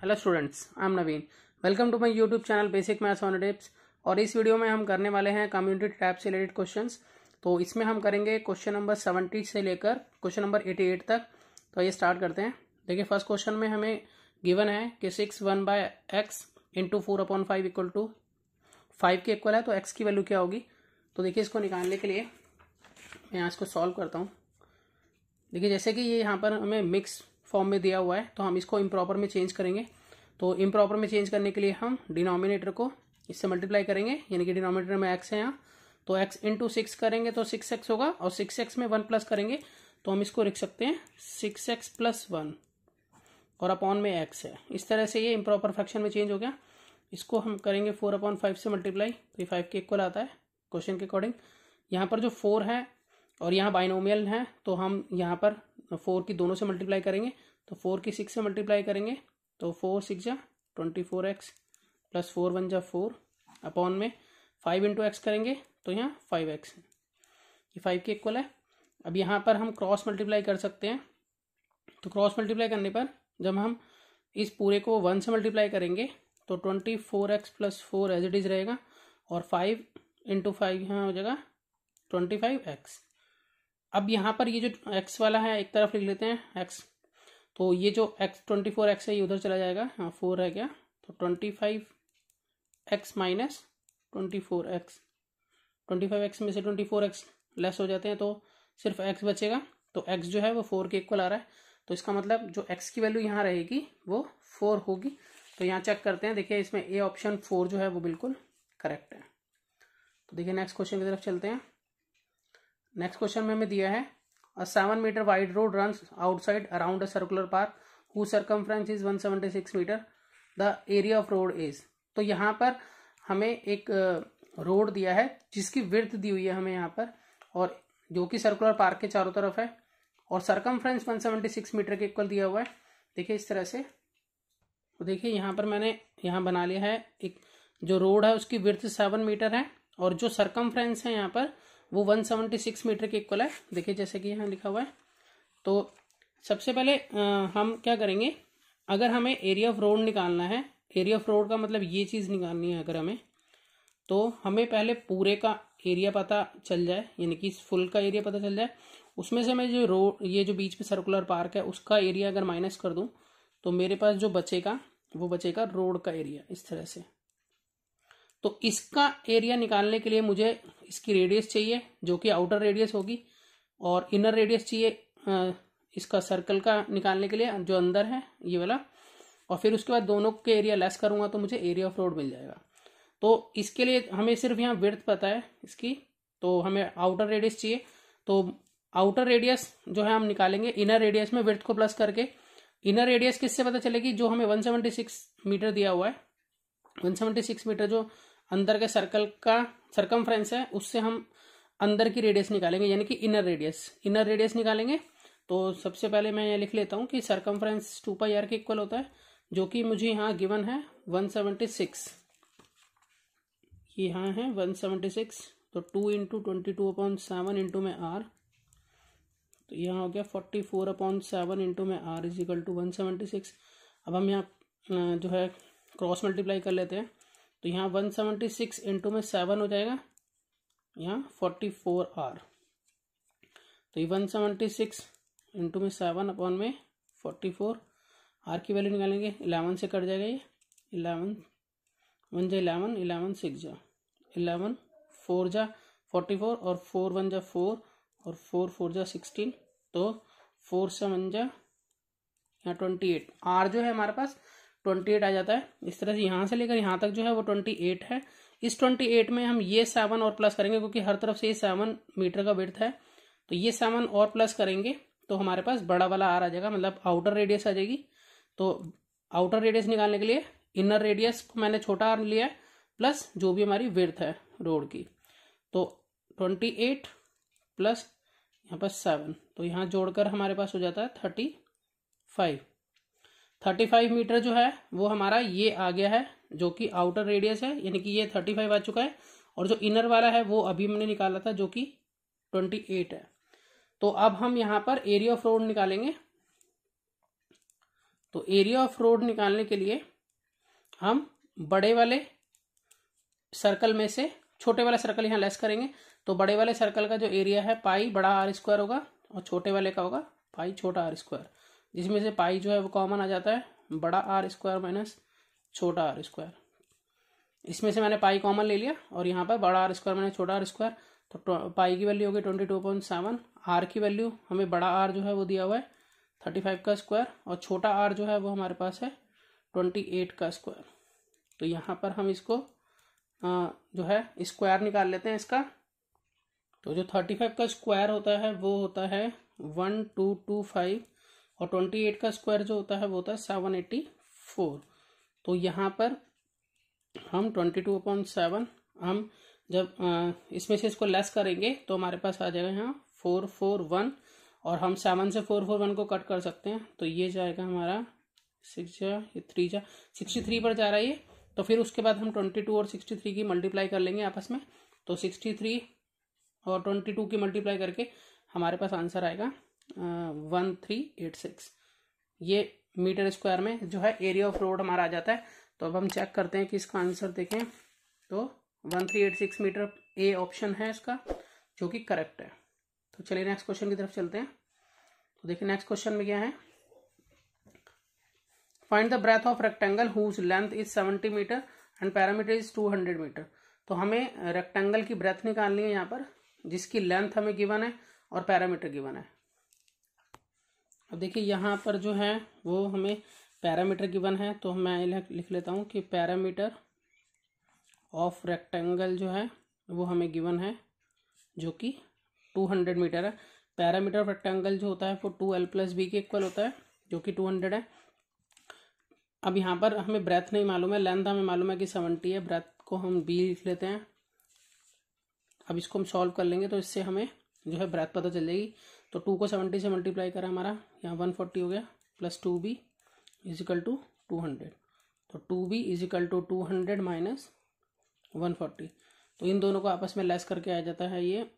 Hello students, I am Naveen. Welcome to my YouTube channel basic maths on tips. और इस video में हम करने वाले हैं कम्युनिटी टैब से रिलेटेड क्वेश्चंस। तो इसमें हम करेंगे क्वेश्चन नंबर 70 से लेकर क्वेश्चन नंबर 88 तक। तो ये स्टार्ट करते हैं। देखिए, फर्स्ट क्वेश्चन में हमें गिवन है कि 6 1/x इंटू 4/5 इक्वल टू 5 के इक्वल है। तो x की वैल्यू क्या होगी? तो देखिए, इसको निकालने के लिए मैं यहाँ इसको सॉल्व करता हूँ। देखिए, जैसे कि ये यहाँ पर हमें मिक्स फॉर्म में दिया हुआ है, तो हम इसको इम्प्रॉपर में चेंज करेंगे। तो इम्प्रॉपर में चेंज करने के लिए हम डिनोमिनेटर को इससे मल्टीप्लाई करेंगे, यानी कि डिनोमिनेटर में x है यहाँ, तो x इंटू 6 करेंगे तो 6x होगा, और 6x में 1 प्लस करेंगे तो हम इसको लिख सकते हैं 6x प्लस 1 और अपॉन में x है। इस तरह से ये इम्प्रॉपर फ्रैक्शन में चेंज हो गया। इसको हम करेंगे 4/5 से मल्टीप्लाई, तो ये 5 के इक्वल आता है क्वेश्चन के अकॉर्डिंग। यहाँ पर जो 4 है और यहाँ बाइनोमियल है, तो हम यहाँ पर 4 की दोनों से मल्टीप्लाई करेंगे, तो 4 की 6 से मल्टीप्लाई करेंगे तो 4 6 जा 24x प्लस 4 1 जा 4 अपॉन में 5 इंटू एक्स करेंगे तो यहाँ 5x है। ये 5 के इक्वल है। अब यहाँ पर हम क्रॉस मल्टीप्लाई कर सकते हैं। तो क्रॉस मल्टीप्लाई करने पर जब हम इस पूरे को 1 से मल्टीप्लाई करेंगे तो 24x plus 4 as it is रहेगा, और 5 इंटू 5 यहाँ हो जाएगा 25x। अब यहाँ पर ये जो x वाला है एक तरफ लिख लेते हैं x, तो ये जो x 24x है ये उधर चला जाएगा, हाँ 4 है क्या, तो 25x माइनस 24x, 25x में से 24x लेस हो जाते हैं तो सिर्फ x बचेगा। तो x जो है वो 4 के इक्वल आ रहा है। तो इसका मतलब जो x की वैल्यू यहाँ रहेगी वो 4 होगी। तो यहाँ चेक करते हैं। देखिए, इसमें ए ऑप्शन 4 जो है वो बिल्कुल करेक्ट है। तो देखिए, नेक्स्ट क्वेश्चन की तरफ चलते हैं। नेक्स्ट क्वेश्चन में हमें दिया है A 7 meter wide road runs outside around a circular park whose circumference is 176 meter. The area of road is। तो यहाँ पर हमें एक रोड दिया है जिसकी विड्थ दी हुई है हमें यहाँ पर, और जो कि सर्कुलर पार्क के चारों तरफ है, और सरकमफ्रेंस 176 मीटर के इक्वल दिया हुआ है। देखिए इस तरह से। तो देखिए, यहाँ पर मैंने यहाँ बना लिया है, एक जो रोड है उसकी विड्थ 7 मीटर है, और जो सरकमफ्रेंस है यहाँ पर वो 176 मीटर के इक्वल है। देखिए, जैसे कि यहाँ लिखा हुआ है। तो सबसे पहले हम क्या करेंगे, अगर हमें एरिया ऑफ रोड निकालना है, एरिया ऑफ रोड का मतलब ये चीज़ निकालनी है अगर हमें, तो हमें पहले पूरे का एरिया पता चल जाए, यानी कि फुल का एरिया पता चल जाए। उसमें से मैं जो रोड, ये जो बीच में सर्कुलर पार्क है उसका एरिया अगर माइनस कर दूँ तो मेरे पास जो बचेगा वो बचेगा रोड का एरिया, इस तरह से। तो इसका एरिया निकालने के लिए मुझे इसकी रेडियस चाहिए जो कि आउटर रेडियस होगी, और इनर रेडियस चाहिए इसका सर्कल का निकालने के लिए जो अंदर है ये वाला, और फिर उसके बाद दोनों के एरिया लेस करूंगा तो मुझे एरिया ऑफ रोड मिल जाएगा। तो इसके लिए हमें सिर्फ यहाँ विड्थ पता है इसकी, तो हमें आउटर रेडियस चाहिए। तो आउटर रेडियस जो है हम निकालेंगे इनर रेडियस में विड्थ को प्लस करके। इनर रेडियस किससे पता चलेगी? जो हमें 176 मीटर दिया हुआ है, 176 मीटर जो अंदर के सर्कल का सरकमफ्रेंस है उससे हम अंदर की रेडियस निकालेंगे, यानी कि इनर रेडियस निकालेंगे। तो सबसे पहले मैं ये लिख लेता हूँ कि सरकमफ्रेंस 2πr के इक्वल होता है, जो कि मुझे यहाँ गिवन है 176, ये यहाँ है 176। तो 2 इंटू 22/7 इंटू में r, तो यहाँ हो गया 44/7 इंटू में r इज इक्वल टू 176। अब हम यहाँ जो है क्रॉस मल्टीप्लाई कर लेते हैं। तो यहाँ 176 इंटू में 7 हो जाएगा, यहाँ 44r। तो ये 176 इंटू में 7 अपॉन में 44, r की वैल्यू निकालेंगे, 11 से कट जाएगा ये, 11 1 जा 11, 11 6 जा 11, 4 जा 44, और 4 1 जा 4, और 4 4 जा 16, तो 4 से 1 जा यहाँ 28। r जो है हमारे पास 28 आ जाता है। इस तरह से यहाँ से लेकर यहाँ तक जो है वो 28 है। इस 28 में हम ये 7 और प्लस करेंगे, क्योंकि हर तरफ से ये 7 मीटर का विड्थ है, तो ये 7 और प्लस करेंगे तो हमारे पास बड़ा वाला आर आ जाएगा, मतलब आउटर रेडियस आ जाएगी। तो आउटर रेडियस निकालने के लिए इनर रेडियस को मैंने छोटा आर लिया है, प्लस जो भी हमारी विड्थ है रोड की, तो 28 प्लस यहाँ पर 7, तो यहाँ जोड़कर हमारे पास हो जाता है 35 मीटर जो है वो हमारा ये आ गया है, जो कि आउटर रेडियस है, यानी कि ये 35 आ चुका है, और जो इनर वाला है वो अभी हमने निकाला था जो कि 28 है। तो अब हम यहाँ पर एरिया ऑफ रोड निकालेंगे। तो एरिया ऑफ रोड निकालने के लिए हम बड़े वाले सर्कल में से छोटे वाला सर्कल यहाँ लेस करेंगे। तो बड़े वाले सर्कल का जो एरिया है पाई बड़ा आर स्क्वायर होगा और छोटे वाले का होगा पाई छोटा आर स्क्वायर, जिसमें से पाई जो है वो कॉमन आ जाता है, बड़ा आर स्क्वायर माइनस छोटा आर स्क्वायर। इसमें से मैंने पाई कॉमन ले लिया और यहाँ पर बड़ा आर स्क्वायर माइनस छोटा आर स्क्वायर। तो पाई की वैल्यू होगी 22.7, आर की वैल्यू हमें बड़ा आर जो है वो दिया हुआ है 35 का स्क्वायर और छोटा आर जो है वो हमारे पास है 28 का स्क्वायर। तो यहाँ पर हम इसको जो है स्क्वायर निकाल लेते हैं इसका। तो जो 35 का स्क्वायर होता है वो होता है 1225 और 28 का स्क्वायर जो होता है वो होता है 784। तो यहाँ पर हम 22.7 हम जब इसमें से इसको लेस करेंगे तो हमारे पास आ जाएगा यहाँ 441 और हम 7 से 441 को कट कर सकते हैं। तो ये जाएगा हमारा 63 पर जा रहा है ये। तो फिर उसके बाद हम 22 और 63 की मल्टीप्लाई कर लेंगे आपस में। तो 63 और 22 की मल्टीप्लाई करके हमारे पास आंसर आएगा 1386। ये मीटर स्क्वायर में जो है एरिया ऑफ रोड हमारा आ जाता है। तो अब हम चेक करते हैं कि इसका आंसर देखें तो 1386 मीटर ए ऑप्शन है इसका, जो कि करेक्ट है। तो चलिए नेक्स्ट क्वेश्चन की तरफ चलते हैं। तो देखिए नेक्स्ट क्वेश्चन में क्या है, find the breadth of rectangle whose length is 70 metre and parameter is 200 metre. तो हमें रेक्टेंगल की ब्रेथ निकालनी है यहाँ पर, जिसकी लेंथ हमें गिवन है और पैरामीटर गिवन है। अब देखिए यहाँ पर जो है वो हमें पैरामीटर गिवन है, तो मैं लिख लेता हूँ कि पैरामीटर ऑफ रेक्टेंगल जो है वो हमें गिवन है, जो कि 200 मीटर है। पैरामीटर ऑफ रेक्टेंगल जो होता है वो 2l + b के इक्वल होता है, जो कि 200 है। अब यहाँ पर हमें ब्रेथ नहीं मालूम है, लेंथ हमें मालूम है कि 70 है, ब्रेथ को हम b लिख लेते हैं। अब इसको हम सॉल्व कर लेंगे तो इससे हमें जो है ब्रेथ पता चल जाएगी। तो 2 को 70 से मल्टीप्लाई करा हमारा यहाँ 140 हो गया प्लस 2b इजिकल टू 200। तो 2b इजिकल टू 200 माइनस 140। तो इन दोनों को आपस में लेस करके आ जाता है ये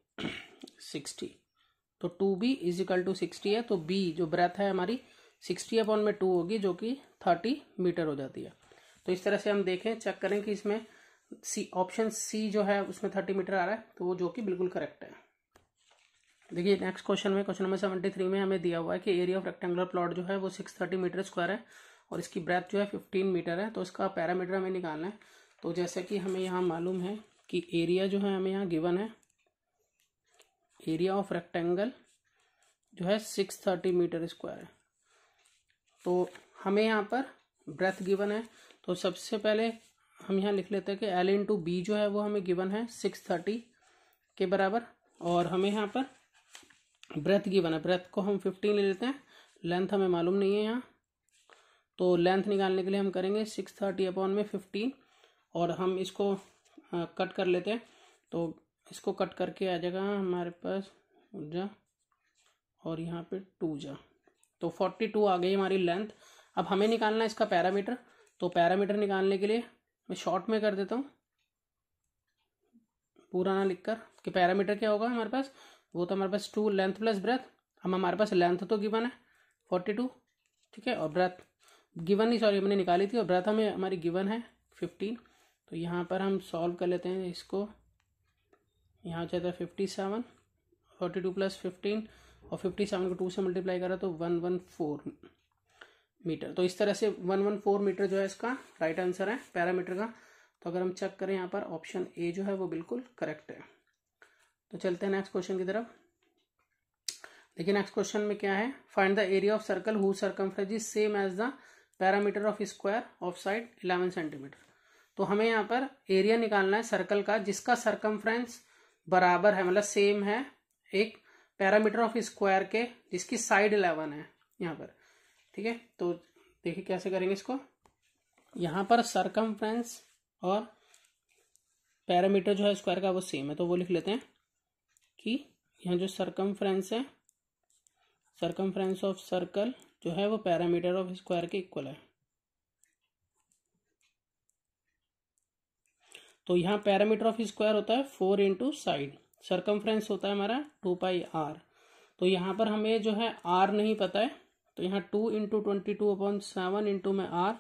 60। तो 2b इजिकल टू 60 है। तो b जो ब्रेथ है हमारी 60/2 होगी, जो कि 30 मीटर हो जाती है। तो इस तरह से हम देखें चेक करें कि इसमें ऑप्शन सी जो है उसमें 30 मीटर आ रहा है, तो वो जो कि बिल्कुल करेक्ट है। देखिए नेक्स्ट क्वेश्चन में, क्वेश्चन नंबर 73 में हमें दिया हुआ है कि एरिया ऑफ रेक्टेंगुलर प्लॉट जो है वो 630 मीटर स्क्वायर है और इसकी ब्रेथ जो है 15 मीटर है। तो इसका पैरामीटर हमें निकालना है। तो जैसे कि हमें यहाँ मालूम है कि एरिया जो है हमें यहाँ गिवन है, एरिया ऑफ रेक्टेंगल जो है 630 मीटर स्क्वायर है। तो हमें यहाँ पर ब्रेथ गिवन है, तो सबसे पहले हम यहाँ लिख लेते हैं कि L × B जो है वो हमें गिवन है 630 के बराबर, और हमें यहाँ पर ब्रेथ गिवन है। ब्रेथ को हम 15 ले लेते हैं, लेंथ हमें मालूम नहीं है यहाँ। तो लेंथ निकालने के लिए हम करेंगे 630/15 और हम इसको कट कर लेते हैं। तो इसको कट करके आ जाएगा हमारे पास जा और यहाँ पे 2 जा, तो 42 आ गई हमारी लेंथ। अब हमें निकालना है इसका पैरामीटर। तो पैरामीटर निकालने के लिए मैं शॉर्ट में कर देता हूँ, पूरा ना लिखकर, कि पैरामीटर क्या होगा हमारे पास, वो तो हमारे पास 2 लेंथ प्लस ब्रेथ। अब हमारे पास लेंथ तो गिवन है 42, ठीक है, और ब्रेथ गिवन नहीं, सॉरी हमने निकाली थी, और ब्रेथ हमें हमारी गिवन है 15। तो यहाँ पर हम सॉल्व कर लेते हैं इसको। यहाँ जाता है 57, 42 + 15 और 57 को 2 से मल्टीप्लाई करा तो 114 मीटर। तो इस तरह से 114 मीटर जो है इसका राइट आंसर है पैरामीटर का। तो अगर हम चेक करें यहाँ पर ऑप्शन ए जो है वो बिल्कुल करेक्ट है। तो चलते हैं नेक्स्ट क्वेश्चन की तरफ। देखिए नेक्स्ट क्वेश्चन में क्या है, find the area of circle whose circumference is same as the parameter of square of side 11 centimetre. तो हमें यहाँ पर एरिया निकालना है सर्कल का जिसका सर्कमफ्रेंस बराबर है, मतलब सेम है एक पैरामीटर ऑफ स्क्वायर के जिसकी साइड 11 है यहाँ पर, ठीक है। तो देखिए कैसे करेंगे इसको। यहाँ पर सर्कमफ्रेंस और पैरामीटर जो है स्क्वायर का वो सेम है, तो वो लिख लेते हैं कि यहाँ जो सर्कमफ्रेंस है, सर्कमफ्रेंस ऑफ सर्कल जो है वो पैरामीटर ऑफ स्क्वायर के इक्वल है। तो यहाँ पैरामीटर ऑफ स्क्वायर होता है 4 × साइड, सर्कमफ्रेंस होता है हमारा 2πr। तो यहाँ पर हमें जो है r नहीं पता है, तो यहाँ 2 इंटू 22/7 इंटू में आर,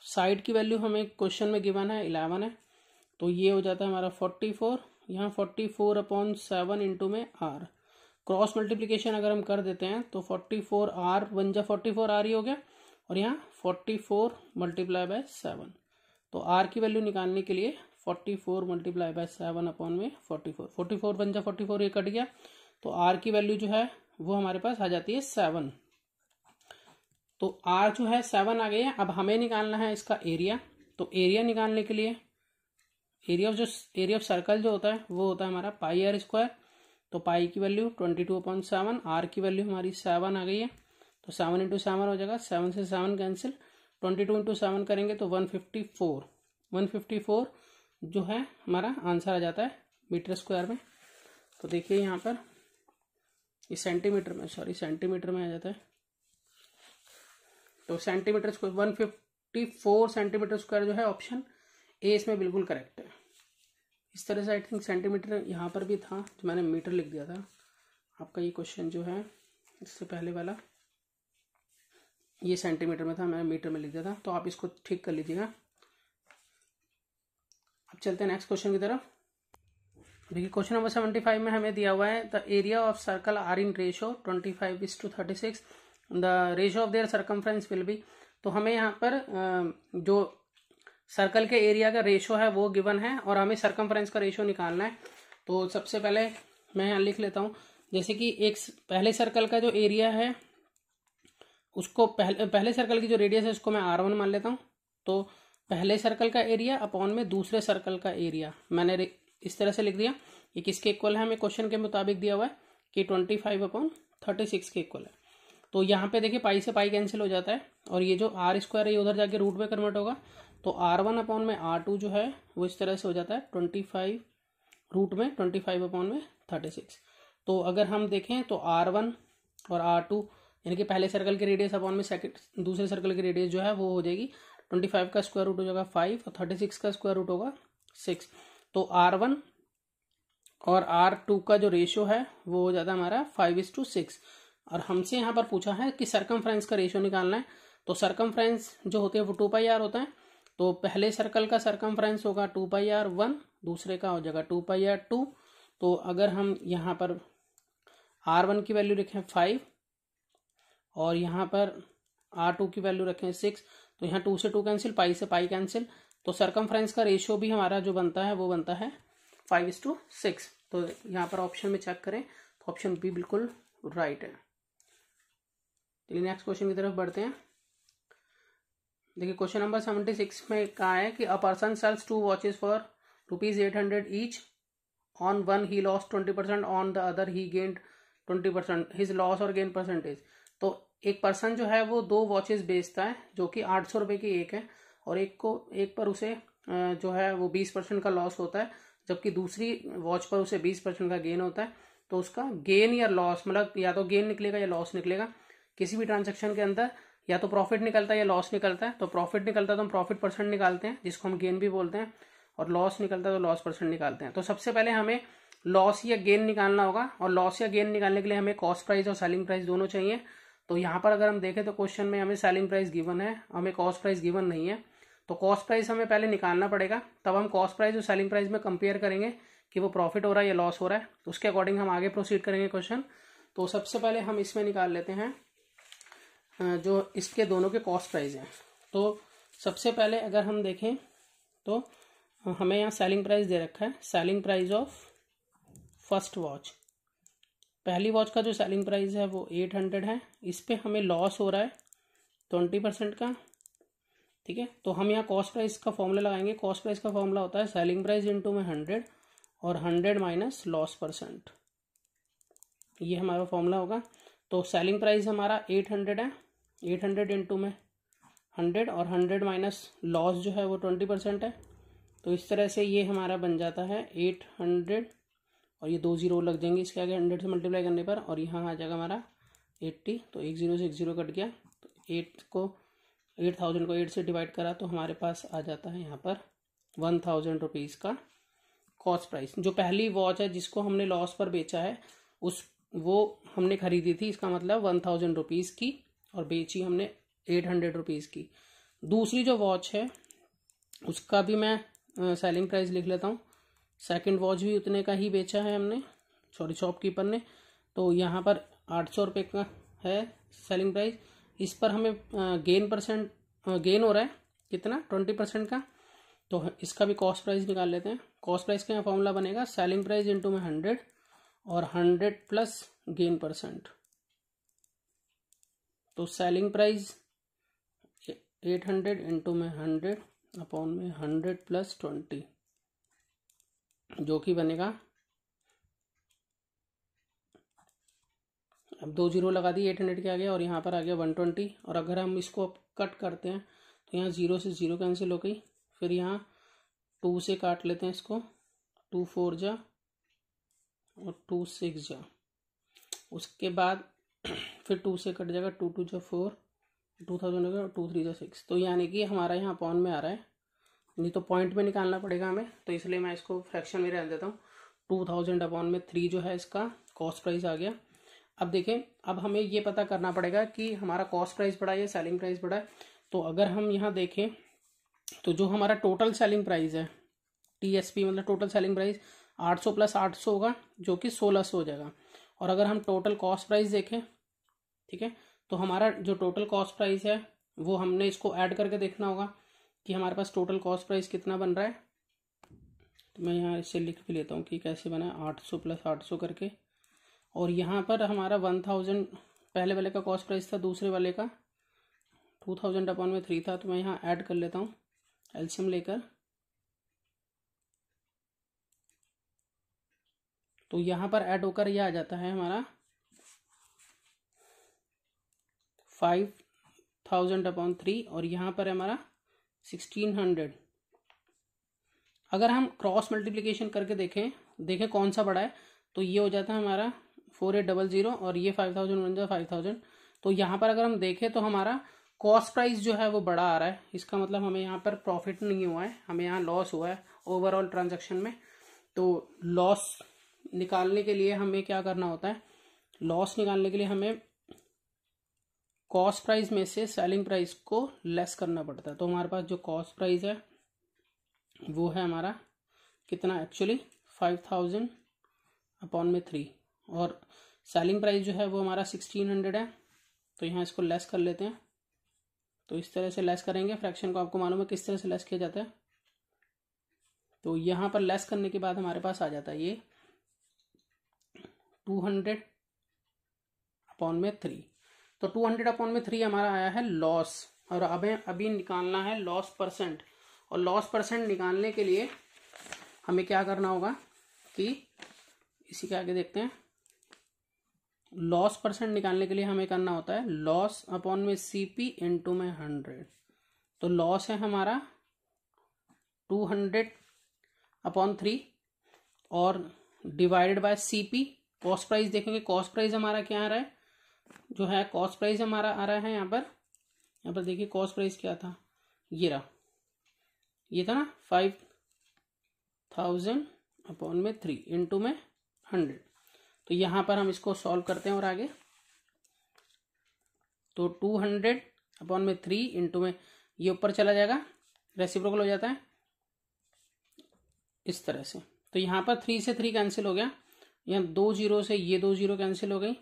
साइड की वैल्यू हमें क्वेश्चन में गिवन है 11 है, तो ये हो जाता है हमारा 44, यहाँ 44/7 इंटू में आर। क्रॉस मल्टीप्लीकेशन अगर हम कर देते हैं तो 44 आर 1 जा 44 आर ही हो गया, और यहाँ 44 मल्टीप्लाई बाय 7। तो आर की वैल्यू निकालने के लिए 44 मल्टीप्लाई बाय 7 अपॉन में 44, 44 1 जा 44 ये कट गया, तो आर की वैल्यू जो है वो हमारे पास आ जाती है 7। तो आर जो है 7 आ गई है। अब हमें निकालना है इसका एरिया। तो एरिया निकालने के लिए एरिया ऑफ सर्कल जो होता है वो होता है हमारा पाई आर स्क्वायर। तो पाई की वैल्यू 22/7, आर की वैल्यू हमारी 7 आ गई है, तो 7 इंटू 7 हो जाएगा, 7 से 7 कैंसिल, 22 इंटू 7 करेंगे तो 154 जो है हमारा आंसर आ जाता है मीटर स्क्वायर में। तो देखिए यहाँ पर इस सेंटीमीटर में आ जाता है, तो सेंटीमीटर स्क्वायर 154 सेंटीमीटर स्क्वायर जो है ऑप्शन ए इसमें बिल्कुल करेक्ट है। इस तरह से आई थिंक सेंटीमीटर यहाँ पर भी था, जो मैंने मीटर लिख दिया था। आपका ये क्वेश्चन जो है इससे पहले वाला ये सेंटीमीटर में था, मैंने मीटर में लिख दिया था, तो आप इसको ठीक कर लीजिएगा। अब चलते हैं नेक्स्ट क्वेश्चन की तरफ। देखिए क्वेश्चन नंबर 75 में हमें दिया हुआ है the area of circle are in ratio 25:36, the ratio of their circumference will be. तो हमें यहाँ पर जो सर्कल के एरिया का रेशो है वो गिवन है और हमें सर्कमफ्रेंस का रेशो निकालना है। तो सबसे पहले मैं यहाँ लिख लेता हूँ, जैसे कि एक पहले सर्कल का जो एरिया है उसको पहले सर्कल की जो रेडियस है उसको मैं R1 मान लेता हूँ। तो पहले सर्कल का एरिया अपॉन में दूसरे सर्कल का एरिया मैंने इस तरह से लिख दिया। ये किसके इक्वल है, हमें क्वेश्चन के मुताबिक दिया हुआ है कि 25/36 के इक्वल है। तो यहाँ पे देखिए पाई से पाई कैंसिल हो जाता है, और ये जो आर स्क्वायर है ये उधर जाके रूट में कन्वर्ट होगा, तो R1 अपॉन में R2 जो है वो इस तरह से हो जाता है 25 रूट में 25/36। तो अगर हम देखें तो R1 और R2 यानी कि पहले सर्कल के रेडियस अपॉन में दूसरे सर्कल की रेडियस जो है वो हो जाएगी 25 का स्क्वायर रूट हो जाएगा 5 और 36 का स्क्वायर रूट होगा 6। तो R1 और R2 का जो रेशियो है वो हो जाता है हमारा 5:6। और हमसे यहाँ पर पूछा है कि सर्कमफ्रेंस का रेशियो निकालना है। तो सर्कमफ्रेंस जो होते हैं वो 2πr होता है। तो पहले सर्कल का सर्कमफ्रेंस होगा 2πr1, दूसरे का हो जाएगा 2πr2। तो अगर हम यहाँ पर R1 की वैल्यू रखें 5 और यहाँ पर R2 की वैल्यू रखें 6, तो यहाँ 2 से 2 कैंसिल, पाई से पाई कैंसिल, तो सर्कमफ्रेंस का रेशियो भी हमारा जो बनता है वो बनता है 5:6। तो यहाँ पर ऑप्शन में चेक करें तो ऑप्शन बी बिल्कुल राइट है। चलिए नेक्स्ट क्वेश्चन की तरफ बढ़ते हैं। देखिए क्वेश्चन नंबर 76 में कहा है कि a person sells 2 watches for ₹800 each, on one he lost 20%, on the other he gained 20%, his loss और गेन परसेंटेज। तो एक पर्सन जो है वो 2 वॉचेस बेचता है जो कि 800 रुपये की एक है, और एक पर उसे जो है वो 20% का लॉस होता है, जबकि दूसरी वॉच पर उसे 20% का गेन होता है। तो उसका गेन या लॉस मतलब या तो गेन निकलेगा या लॉस निकलेगा। किसी भी ट्रांजैक्शन के अंदर या तो प्रॉफिट निकलता है या लॉस निकलता है। तो प्रॉफिट निकलता है तो हम प्रॉफिट परसेंट निकालते हैं, जिसको हम गेन भी बोलते हैं, और लॉस निकलता है तो लॉस परसेंट निकालते हैं। तो सबसे पहले हमें लॉस या गेन निकालना होगा, और लॉस या गेन निकालने के लिए हमें कॉस्ट प्राइस और सेलिंग प्राइस दोनों चाहिए। तो यहाँ पर अगर हम देखें तो क्वेश्चन में हमें सेलिंग प्राइस गिवन है, हमें कॉस्ट प्राइस गिवन नहीं है। तो कॉस्ट प्राइस हमें पहले निकालना पड़ेगा, तब हम कॉस्ट प्राइस और सेलिंग प्राइस में कंपेयर करेंगे कि वो प्रॉफिट हो रहा है या लॉस हो रहा है। तो उसके अकॉर्डिंग हम आगे प्रोसीड करेंगे क्वेश्चन। तो सबसे पहले हम इसमें निकाल लेते हैं जो इसके दोनों के कॉस्ट प्राइस हैं। तो सबसे पहले अगर हम देखें तो हमें यहाँ सेलिंग प्राइस दे रखा है, selling price of first watch. पहली वॉच का जो सेलिंग प्राइस है वो 800 है, इस पे हमें लॉस हो रहा है 20% का, ठीक है। तो हम यहाँ कॉस्ट प्राइस का फॉर्मूला लगाएंगे। कॉस्ट प्राइस का फॉर्मूला होता है सेलिंग प्राइस इंटू में 100 और 100 माइनस लॉस परसेंट, ये हमारा फॉर्मूला होगा। तो सेलिंग प्राइस हमारा 800 है, 800 इंटू में 100 और 100 माइनस लॉस जो है वो 20% है। तो इस तरह से ये हमारा बन जाता है 800, और ये 2 0 लग जाएंगे इसके आगे 100 से मल्टीप्लाई करने पर, और यहाँ आ जाएगा हमारा 80। तो 1 0 से 1 0 कट गया, तो 8000 को 8 से डिवाइड करा तो हमारे पास आ जाता है यहाँ पर 1000 रुपीज़ का कॉस्ट प्राइस। जो पहली वॉच है जिसको हमने लॉस पर बेचा है वो हमने खरीदी थी, इसका मतलब 1000 रुपीज़ की और बेची हमने 800 रुपीज़ की। दूसरी जो वॉच है उसका भी मैं सेलिंग प्राइस लिख लेता हूँ। सेकंड वॉच भी उतने का ही बेचा है हमने, सॉरी शॉपकीपर ने। तो यहाँ पर 800 रुपये का है सेलिंग प्राइस। इस पर हमें गेन हो रहा है कितना, 20% का। तो इसका भी कॉस्ट प्राइस निकाल लेते हैं। कॉस्ट प्राइस का यहाँ फॉर्मूला बनेगा सेलिंग प्राइस इंटू में 100 और 100 प्लस गेन %। तो सेलिंग प्राइस 800 इंटू में 100 अपॉन में 100 प्लस 20, जो कि बनेगा, अब 2 जीरो लगा दी 800 के आगे और यहाँ पर आ गया 120। और अगर हम इसको कट करते हैं तो यहाँ 0 से 0 कैंसिल हो गई। फिर यहाँ 2 से काट लेते हैं इसको, 2 4 जा और 2 6 जा। उसके बाद फिर 2 से कट जाएगा, 2 2 जा 4, 2000 हो गया और 2 3 जा 6। तो यानी कि हमारा यहाँ अपॉन में आ रहा है, नहीं तो पॉइंट में निकालना पड़ेगा हमें, तो इसलिए मैं इसको फ्रैक्शन में रहने देता हूँ। 2000 अपॉन में 3 जो है इसका कॉस्ट प्राइस आ गया। अब देखें, अब हमें ये पता करना पड़ेगा कि हमारा कॉस्ट प्राइस बढ़ा है या सेलिंग प्राइस बढ़ा है। तो अगर हम यहाँ देखें तो जो हमारा टोटल सेलिंग प्राइस है, TSP मतलब टोटल सेलिंग प्राइस 800 प्लस 800 होगा, जो कि 1600 हो जाएगा। और अगर हम टोटल कॉस्ट प्राइस देखें, ठीक है, तो हमारा जो टोटल कॉस्ट प्राइस है वो हमने इसको ऐड करके देखना होगा कि हमारे पास टोटल कॉस्ट प्राइस कितना बन रहा है। तो मैं यहाँ इससे लिख भी लेता हूँ कि कैसे बना है, 800 प्लस 800 करके। और यहाँ पर हमारा 1000 पहले वाले का कॉस्ट प्राइस था, दूसरे वाले का 2000 अपॉन में 3 था। तो मैं यहाँ ऐड कर लेता हूँ एलसीएम लेकर। तो यहाँ पर ऐड होकर यह आ जाता है हमारा 5000 अपॉन 3 और यहाँ पर है हमारा 1600। अगर हम क्रॉस मल्टीप्लिकेशन करके देखें कौन सा बड़ा है, तो ये हो जाता है हमारा 4800 और ये 5000 बन जाए 5000। तो यहाँ पर अगर हम देखें तो हमारा कॉस्ट प्राइस जो है वो बड़ा आ रहा है। इसका मतलब हमें यहाँ पर प्रॉफिट नहीं हुआ है, हमें यहाँ लॉस हुआ है ओवरऑल ट्रांजैक्शन में। तो लॉस निकालने के लिए हमें क्या करना होता है, लॉस निकालने के लिए हमें कॉस्ट प्राइस में से सेलिंग प्राइस को लेस करना पड़ता है। तो हमारे पास जो कॉस्ट प्राइस है वो है हमारा कितना, एक्चुअली 5000 अपॉन में 3 और सेलिंग प्राइस जो है वो हमारा 1600 है। तो यहाँ इसको लेस कर लेते हैं। तो इस तरह से लेस करेंगे फ्रैक्शन को, आपको मालूम है किस तरह से लेस किया जाता है। तो यहाँ पर लेस करने के बाद हमारे पास आ जाता है ये 200 अपॉन में 3। तो 200 अपॉन में 3 हमारा आया है लॉस। और अब अभी निकालना है लॉस परसेंट। और लॉस परसेंट निकालने के लिए हमें क्या करना होगा कि इसी के आगे देखते हैं, लॉस परसेंट निकालने के लिए हमें करना होता है लॉस अपॉन में CP इंटू में 100। तो लॉस है हमारा 200 अपॉन 3 और divided by CP। Cost price देखेंगे, कॉस्ट प्राइस हमारा क्या आ रहा है, जो है कॉस्ट प्राइस हमारा आ रहा है यहाँ पर देखिए कॉस्ट प्राइस क्या था, ये रहा, ये था ना 5000 अपॉन में 3 इंटू में 100। तो यहाँ पर हम इसको सॉल्व करते हैं और आगे, तो 200 अपॉन में 3 इंटू में ये ऊपर चला जाएगा, रेसिप्रोकल हो जाता है इस तरह से। तो यहाँ पर 3 से 3 कैंसिल हो गया, यहाँ 2 जीरो से ये 2 जीरो कैंसिल हो गई।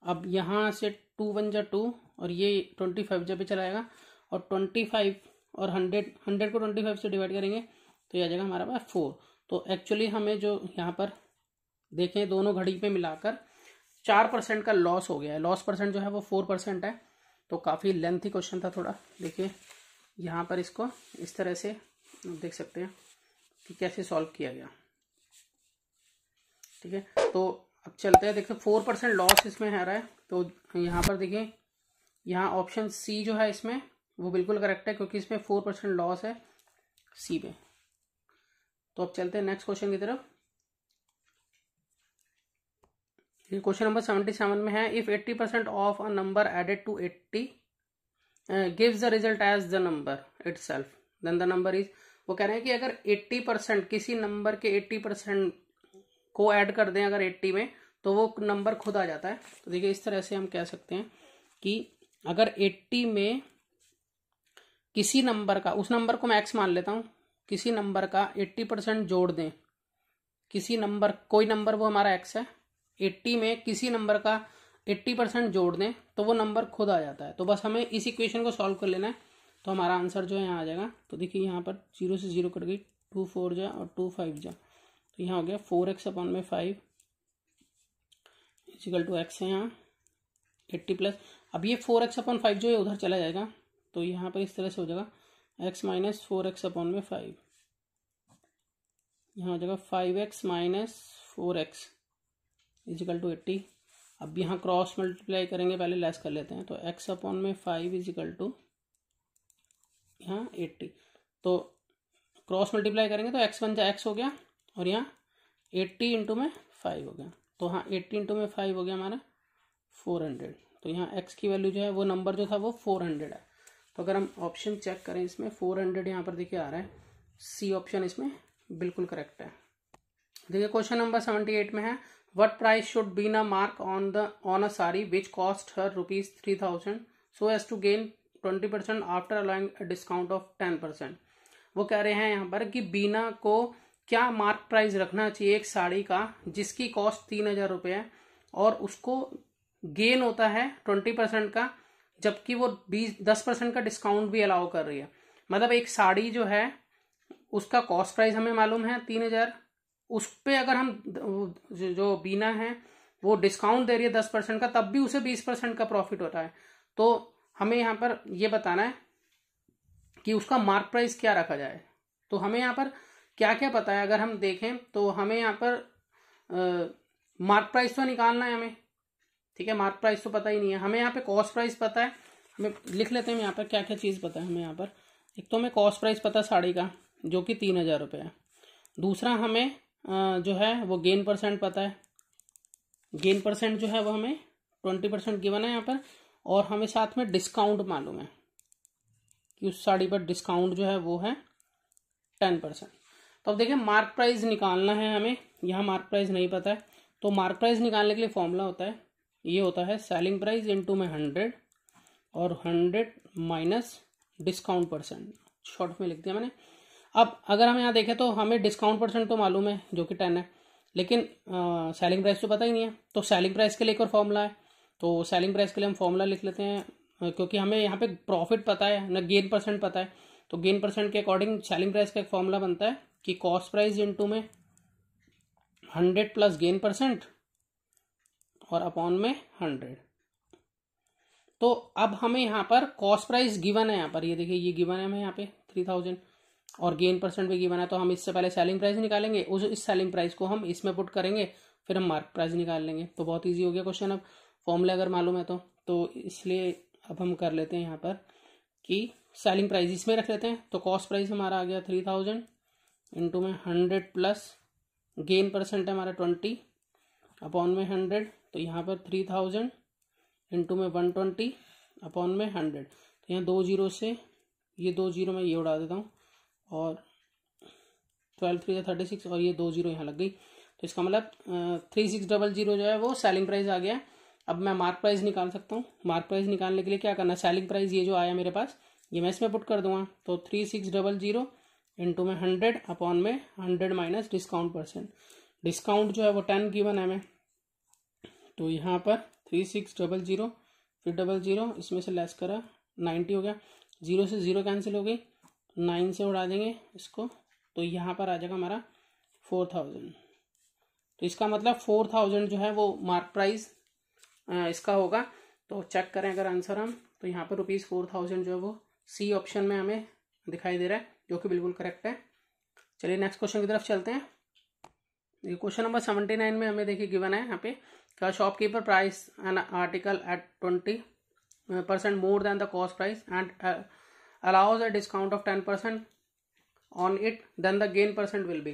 अब यहाँ से 2 1 जा 2 और ये 25 जब भी चलाएगा और 25 और 100 को 25 से डिवाइड करेंगे तो ये आ जाएगा हमारा पास 4। तो एक्चुअली हमें जो यहाँ पर देखें दोनों घड़ी पे मिलाकर 4% का लॉस हो गया है। लॉस परसेंट जो है वो 4% है। तो काफ़ी लेंथी क्वेश्चन था थोड़ा। देखिए यहाँ पर इसको इस तरह से देख सकते हैं कि कैसे सॉल्व किया गया, ठीक है। तो अब चलते हैं, देखिए 4% लॉस इसमें है रहा है। तो यहाँ पर देखिए, यहाँ ऑप्शन C जो है इसमें वो बिल्कुल करेक्ट है क्योंकि इसमें 4% लॉस है C में। तो अब चलते हैं नेक्स्ट क्वेश्चन की तरफ। क्वेश्चन नंबर 77 में है, if 80% of a number added to 80 gives the result as the number itself, then the number is. वो कह रहे हैं कि अगर 80% किसी नंबर के 80% को ऐड कर दें अगर 80 में, तो वो नंबर खुद आ जाता है। तो देखिए इस तरह से हम कह सकते हैं कि अगर 80 में किसी नंबर का, उस नंबर को मैं x मान लेता हूँ, किसी नंबर का 80% जोड़ दें, किसी नंबर, कोई नंबर वो हमारा x है, 80 में किसी नंबर का 80% जोड़ दें तो वो नंबर खुद आ जाता है। तो बस हमें इस इक्वेशन को सॉल्व कर लेना है, तो हमारा आंसर जो है यहाँ आ जाएगा। तो देखिए यहाँ पर 0 से 0 कट गई, 2 4 जा और 2 5 जा, तो यहाँ हो गया 4x अपॉन में 5 इक्वल टू x है यहाँ 80 प्लस। अब ये 4x अपॉन 5 जो है उधर चला जाएगा, तो यहाँ पर इस तरह से हो जाएगा x माइनस 4x अपॉन में 5, यहाँ हो जाएगा 5x minus 4x is equal to 80। अब यहाँ क्रॉस मल्टीप्लाई करेंगे, पहले लेस कर लेते हैं, तो x अपॉन में 5 इजिकल टू यहाँ 80, तो क्रॉस मल्टीप्लाई करेंगे तो x बन जाए, x हो गया, और यहाँ 80 इंटू में 5 हो गया, तो हाँ 80 इंटू में 5 हो गया हमारा 400। तो यहाँ x की वैल्यू जो है, वो नंबर जो था वो 400 है। तो अगर हम ऑप्शन चेक करें इसमें 400 यहाँ पर देखिए आ रहा है, सी ऑप्शन इसमें बिल्कुल करेक्ट है। देखिए क्वेश्चन नंबर 78 में है, what price should Bina mark on a sari which cost her ₹3000 so as to gain 20% after allowing a discount of 10%। वो कह रहे हैं यहाँ पर कि बीना को क्या मार्क प्राइस रखना चाहिए एक साड़ी का जिसकी कॉस्ट 3000 रुपये है और उसको गेन होता है 20% का, जबकि वो 10% का डिस्काउंट भी अलाउ कर रही है। मतलब एक साड़ी जो है उसका कॉस्ट प्राइस हमें मालूम है 3000, उस पे अगर हम जो बीना है वो डिस्काउंट दे रही है 10% का, तब भी उसे 20% का प्रॉफिट होता है। तो हमें यहाँ पर ये बताना है कि उसका मार्क प्राइस क्या रखा जाए। तो हमें यहाँ पर क्या क्या पता है, अगर हम देखें तो हमें यहाँ पर मार्क प्राइस तो निकालना है हमें, ठीक है, मार्क प्राइस तो पता ही नहीं है हमें। यहाँ पे कॉस्ट प्राइस पता है, हमें लिख लेते हैं यहाँ पर क्या क्या चीज़ पता है हमें। यहाँ पर एक तो हमें कॉस्ट प्राइस पता है साड़ी का जो कि 3000 रुपये है। दूसरा हमें जो है वो गेन परसेंट पता है, गेन परसेंट जो है वो हमें 20% गिवन है यहाँ पर, और हमें साथ में डिस्काउंट मालूम है कि उस साड़ी पर डिस्काउंट जो है वो है 10%। तो अब देखिए मार्क प्राइस निकालना है हमें, यहाँ मार्क प्राइस नहीं पता है, तो मार्क प्राइस निकालने के लिए फॉर्मूला होता है, ये होता है सेलिंग प्राइस इंटू में 100 और 100 माइनस डिस्काउंट परसेंट, शॉर्ट में लिख दिया मैंने। अब अगर हम यहाँ देखें तो हमें डिस्काउंट परसेंट तो मालूम है जो कि 10 है, लेकिन सेलिंग प्राइस तो पता ही नहीं है। तो सेलिंग प्राइस के लिए एक और फॉर्मूला है, तो सेलिंग प्राइस के लिए हम फॉर्मूला लिख लेते हैं, क्योंकि हमें यहाँ पे प्रॉफिट पता है ना गेन परसेंट पता है। तो गेन परसेंट के अकॉर्डिंग सेलिंग प्राइस का एक फॉर्मूला बनता है कि कॉस्ट प्राइस इंटू में 100 प्लस गेन परसेंट और अपॉन में 100। तो अब हमें यहाँ पर कॉस्ट प्राइस गिवन है, यहाँ पर ये देखिए ये गिवन है हमें यहाँ पे 3000 और गेन परसेंट भी गिवन है। तो हम इससे पहले सेलिंग प्राइस निकालेंगे, इस सेलिंग प्राइस को हम इसमें पुट करेंगे, फिर हम मार्क प्राइस निकाल लेंगे। तो बहुत ईजी हो गया क्वेश्चन। अब फॉर्मूला अगर मालूम है तो इसलिए अब हम कर लेते हैं यहाँ पर कि सेलिंग प्राइस इसमें रख लेते हैं। तो कॉस्ट प्राइस हमारा आ गया 3000 इंटू में 100 प्लस गेन परसेंट है हमारा 20 अपॉन में 100, तो यहाँ पर 3000 इंटू में 120 अपॉन में 100। तो यहाँ 2 जीरो से ये 2 जीरो मैं ये उड़ा देता हूँ, और 12 3 36 और ये 2 जीरो यहाँ लग गई। तो इसका मतलब 3600 जो है वो सेलिंग प्राइस आ गया। अब मैं मार्क प्राइस निकाल सकता हूँ। मार्क प्राइस निकालने के लिए क्या करना है, सेलिंग प्राइस ये जो आया मेरे पास ये मैं इसमें पुट कर दूंगा। तो 3600 इंटू में 100 अपॉन में 100 माइनस डिस्काउंट परसेंट, डिस्काउंट जो है वो 10 गिवन है हमें। तो यहाँ पर 3600 फिर 00 इसमें से लेस करा 90 हो गया, 0 से 0 कैंसिल हो गई, 9 से उड़ा देंगे इसको, तो यहाँ पर आ जाएगा हमारा 4000। तो इसका मतलब 4000 जो है वो मार्क प्राइस इसका होगा। तो चेक करें अगर आंसर हम, तो यहाँ पर ₹4000 जो है वो सी ऑप्शन में हमें दिखाई दे रहा है, जो कि बिल्कुल करेक्ट है। चलिए नेक्स्ट क्वेश्चन की तरफ चलते हैं। ये क्वेश्चन नंबर 79 में हमें देखिए गिवन है यहाँ पे, क्या shopkeeper price an article at 20% more than the cost price and allows a discount of 10% on it, then the gain percent will be।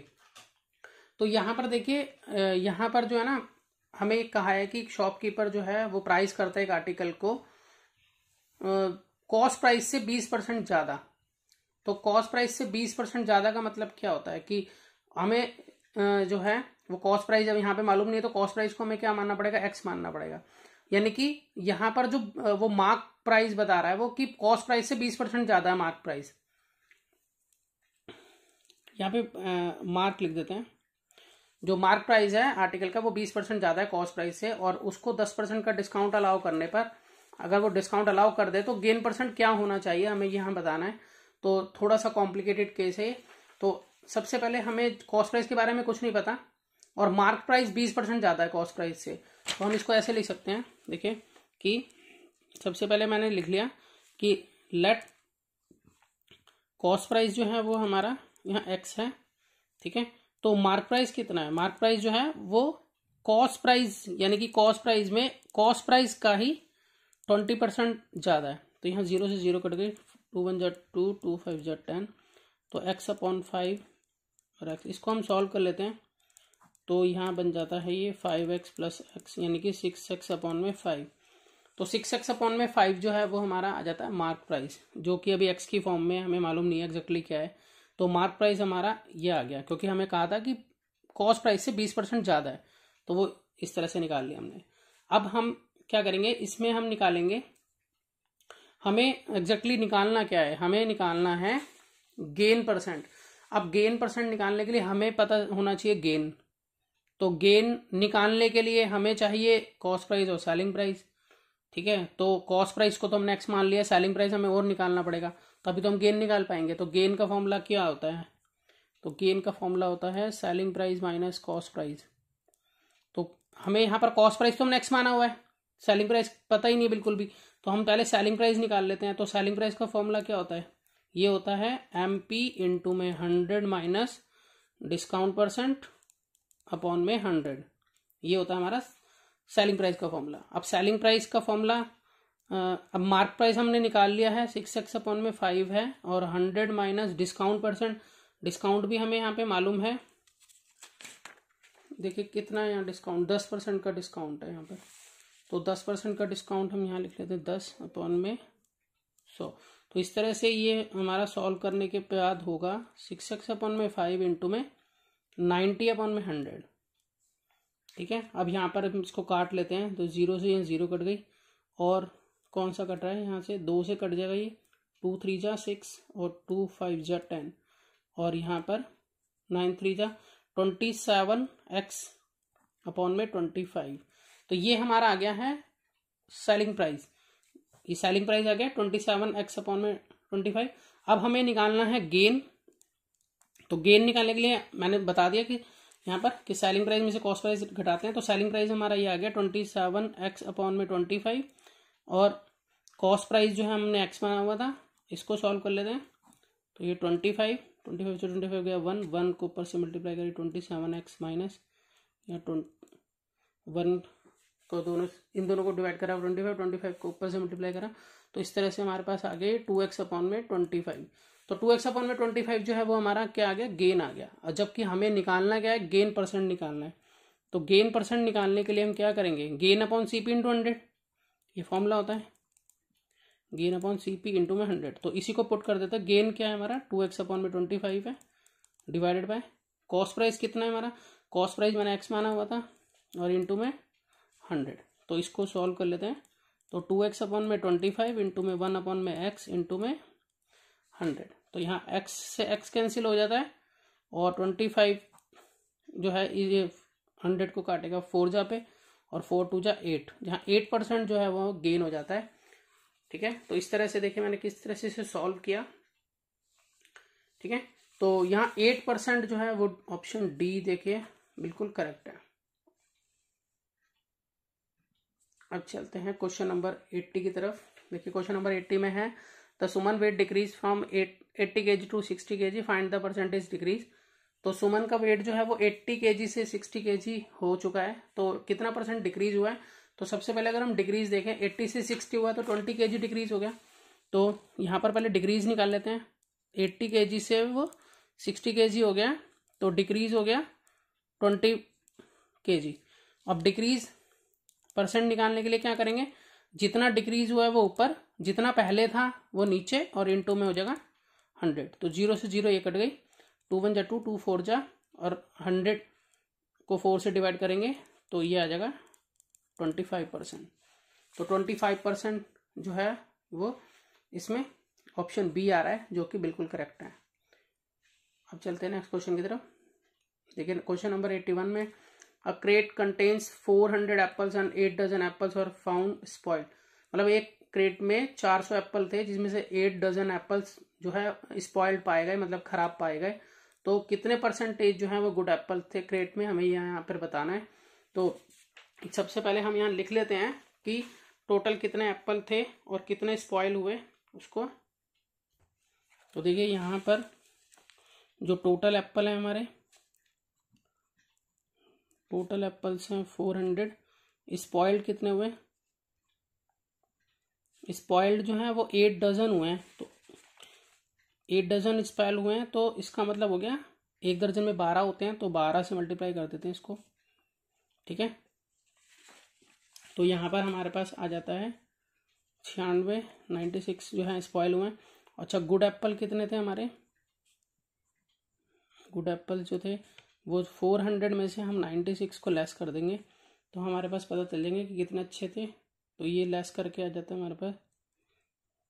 तो यहाँ पर देखिए यहाँ पर जो है ना हमें कहा है कि शॉपकीपर जो है वो प्राइस करता है एक आर्टिकल को कॉस्ट प्राइस से 20% ज़्यादा। तो कॉस्ट प्राइस से 20% ज़्यादा का मतलब क्या होता है कि हमें जो है वो कॉस्ट प्राइस जब यहाँ पे मालूम नहीं है तो कॉस्ट प्राइस को हमें क्या मानना पड़ेगा, एक्स मानना पड़ेगा। यानी कि यहाँ पर जो वो मार्क प्राइस बता रहा है वो कि कॉस्ट प्राइस से 20% ज्यादा है मार्क प्राइस। यहाँ पे मार्क लिख देते हैं, जो मार्क प्राइस है आर्टिकल का वो 20% ज्यादा है कॉस्ट प्राइस से, और उसको 10% का डिस्काउंट अलाउ करने पर, अगर वो डिस्काउंट अलाउ कर दे तो गेन परसेंट क्या होना चाहिए हमें यहाँ बताना है। तो थोड़ा सा कॉम्प्लिकेटेड केस है। तो सबसे पहले हमें कॉस्ट प्राइस के बारे में कुछ नहीं पता, और मार्क प्राइस 20% ज्यादा है कॉस्ट प्राइस से, तो हम इसको ऐसे लिख सकते हैं। देखिए कि सबसे पहले मैंने लिख लिया कि लेट कॉस्ट प्राइस जो है वो हमारा यहाँ एक्स है, ठीक है। तो मार्क प्राइस कितना है, मार्क प्राइस जो है वो कॉस्ट प्राइस, यानी कि कॉस्ट प्राइस में कॉस्ट प्राइस का ही 20% ज्यादा है। तो यहाँ 0 से 0 कट गई, 2 1 जा 2, 2 5 जा 10, तो x अपॉन 5 और x, इसको हम सॉल्व कर लेते हैं। तो यहाँ बन जाता है ये 5x प्लस एक्स, यानी कि 6x अपॉन में 5। तो 6x अपॉन में 5 जो है वो हमारा आ जाता है मार्क प्राइस, जो कि अभी x की फॉर्म में हमें मालूम नहीं है एग्जैक्टली क्या है। तो मार्क प्राइस हमारा ये आ गया, क्योंकि हमें कहा था कि कॉस्ट प्राइस से 20% ज्यादा है, तो वो इस तरह से निकाल लिया हमने। अब हम क्या करेंगे, इसमें हम निकालेंगे, हमें एग्जैक्टली निकालना क्या है, हमें निकालना है गेन परसेंट। अब गेन परसेंट निकालने के लिए हमें पता होना चाहिए गेन। तो गेन निकालने के लिए हमें चाहिए कॉस्ट प्राइस और सेलिंग प्राइस, ठीक है। तो कॉस्ट प्राइस को तो हमने एक्स मान लिया, सेलिंग प्राइस हमें और निकालना पड़ेगा, तभी तो हम गेन निकाल पाएंगे। तो गेन का फॉर्मूला क्या होता है, तो गेन का फॉर्मूला होता है selling price minus cost price. तो हमें यहाँ पर कॉस्ट प्राइस तो हमने एक्स माना हुआ है, सेलिंग प्राइस पता ही नहीं बिल्कुल भी, तो हम पहले सेलिंग प्राइस निकाल लेते हैं। तो सेलिंग प्राइस का फॉर्मूला क्या होता है, ये होता है MP इंटू में 100 माइनस डिस्काउंट परसेंट अपॉन में 100, ये होता है हमारा सेलिंग प्राइस का फॉर्मूला। अब सेलिंग प्राइस का फॉर्मूला, अब मार्क प्राइस हमने निकाल लिया है, 6x अपॉन में 5 है, और 100 माइनस डिस्काउंट परसेंट, डिस्काउंट भी हमें यहाँ पे मालूम है। देखिए कितना है यहाँ डिस्काउंट, 10% का डिस्काउंट है यहाँ पे, तो 10% का डिस्काउंट हम यहाँ लिख लेते हैं 10 अपॉन में 100। तो इस तरह से ये हमारा सॉल्व करने के बाद होगा 6x अपॉन में 5 इंटू में 90 अपॉन में 100, ठीक है। अब यहाँ पर हम इसको काट लेते हैं, तो 0 से यहाँ 0 कट गई, और कौन सा कट रहा है यहाँ से 2 से कट जाएगा, ये 2 3 जा 6 और 2 5 जा 10, और यहाँ पर 9 3 जा 27x अपॉन में 25। तो ये हमारा आ गया है सेलिंग प्राइस, ये सेलिंग प्राइस आ गया 27x अपॉन में 25। अब हमें निकालना है गेन। तो गेन निकालने के लिए मैंने बता दिया कि यहाँ पर कि सेलिंग प्राइस में से कॉस्ट प्राइस घटाते हैं, तो सेलिंग प्राइस हमारा ये आ गया 27x अपॉन में 25, और कॉस्ट प्राइस जो है हमने x माना हुआ था, इसको सॉल्व कर लेते हैं। तो ये 25 से 25 गया 1 को ऊपर से मल्टीप्लाई करिए 27x माइनस या 1 को दोनों, इन दोनों को डिवाइड करा 25 को ऊपर से मल्टीप्लाई करा, तो इस तरह से हमारे पास आ गए 2x अपॉन में 25। तो 2x अपॉन में 25 जो है वो हमारा क्या आ गया, गेन आ गया। और जबकि हमें निकालना क्या है, गेन परसेंट निकालना है। तो गेन परसेंट निकालने के लिए हम क्या करेंगे, गेन अपॉन CP इंटू 100, ये फॉर्मूला होता है, गेन अपॉन CP इंटू में 100। तो इसी को पुट कर देते हैं, गेन क्या है हमारा 2x अपॉन में 25 है, डिवाइडेड बाय कॉस्ट प्राइस कितना है हमारा, कॉस्ट प्राइस मैंने x माना हुआ था, और इंटू में 100। तो इसको सॉल्व कर लेते हैं। तो 2x अपॉन में 25 इंटू में 1 अपॉन में x इंटू में 100। तो यहाँ x से x कैंसिल हो जाता है, और 25 जो है ये 100 को काटेगा 4 जा पे, और 4 2 जा 8, जहाँ 8% जो है वो गेन हो जाता है, ठीक है। तो इस तरह से देखिए मैंने किस तरह से इसे सॉल्व किया, ठीक है। तो यहाँ 8% जो है वो ऑप्शन डी देखिए बिल्कुल करेक्ट है। अब चलते हैं क्वेश्चन नंबर 80 की तरफ। देखिए क्वेश्चन नंबर 80 में है, the Suman weight decrease from 80 kg to 60 kg, find the percentage decrease. तो सुमन का वेट जो है वो 80 kg से 60 kg हो चुका है, तो कितना परसेंट डिक्रीज हुआ है। तो सबसे पहले अगर हम डिक्रीज देखें, 80 से 60 हुआ तो 20 kg डिक्रीज हो गया। तो यहाँ पर पहले डिक्रीज निकाल लेते हैं, 80 kg से वो 60 kg हो गया, तो डिक्रीज हो गया 20 kg। अब डिक्रीज परसेंट निकालने के लिए क्या करेंगे, जितना डिक्रीज हुआ है वो ऊपर, जितना पहले था वो नीचे, और इनटू में हो जाएगा 100। तो 0 से 0 ये कट गई, 2 1 जा 2, 2 4 जा, और 100 को 4 से डिवाइड करेंगे तो ये आ जाएगा 25%। तो 25% जो है वो इसमें ऑप्शन बी आ रहा है, जो कि बिल्कुल करेक्ट है। अब चलते हैं नेक्स्ट क्वेश्चन की तरफ। देखिए क्वेश्चन नंबर 81 में a crate contains 400 apples and 8 dozen apples were found spoiled. मतलब एक क्रेट में 400 एप्पल थे, जिसमें से 8 डजन एप्पल्स जो है स्पॉइल्ड पाए गए, मतलब खराब पाए गए। तो कितने परसेंटेज जो है वो गुड एप्पल थे क्रेट में, हमें यहाँ पर बताना है। तो सबसे पहले हम यहाँ लिख लेते हैं कि टोटल कितने एप्पल थे और कितने स्पॉइल हुए उसको। तो देखिए यहाँ पर जो टोटल एप्पल है हमारे, टोटल एप्पल्स हैं 400, स्पॉइल्ड कितने हुए, स्पॉइल्ड जो है वो 8 डजन हुए हैं। तो 8 डजन स्पॉइल हुए हैं, तो इसका मतलब हो गया एक दर्जन में 12 होते हैं, तो 12 से मल्टीप्लाई कर देते हैं इसको, ठीक है। तो यहाँ पर हमारे पास आ जाता है 96, 96 जो है स्पॉइल हुए हैं। अच्छा गुड एप्पल कितने थे हमारे, गुड एप्पल जो थे वो 400 में से हम 96 को लेस कर देंगे, तो हमारे पास पता चल जाएंगे कि कितने अच्छे थे। तो ये लेस करके आ जाता है हमारे पास